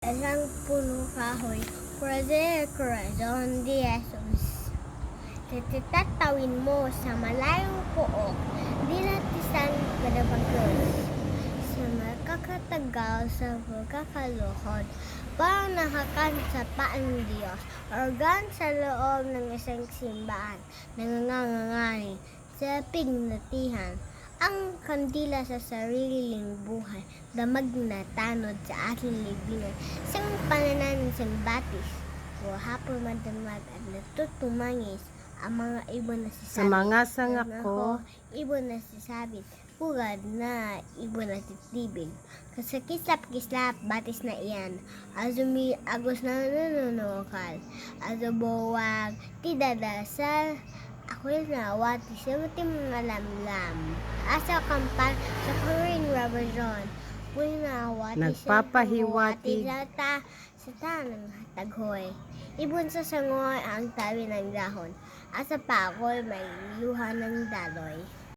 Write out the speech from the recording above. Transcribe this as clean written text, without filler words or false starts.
Isang puno kahoy, corazon de Jesus. Titatawin mo sa malayong pook, dinatisan kadabagos. Sa makakatagal sa pagkakaluhod, parang nakakansa pa ang Diyos. Organ sa loob ng isang simbahan, nangangangani sa pignatihan. Ang kandila sa sariling buhay, damag na tanod sa aking libingan. Isang pananan, isang batis, o hapon madamag at natutumangis. Ang mga ibon na Sa mga sangak ko, ibon na sisabit, pugad na ibon na titibig. Kasakislap-kislap, batis na iyan, agos na nanunukal, azubuwag, tidadasal, ako'y nawati sa matim malamlam. Asa kampal sa Korean Revolution, ako'y nawati Nagpapahiwatig. sa tanang taghoy. Ibon sa sangoy ang tabi ng dahon, asa pa ako'y may luha ng daloy.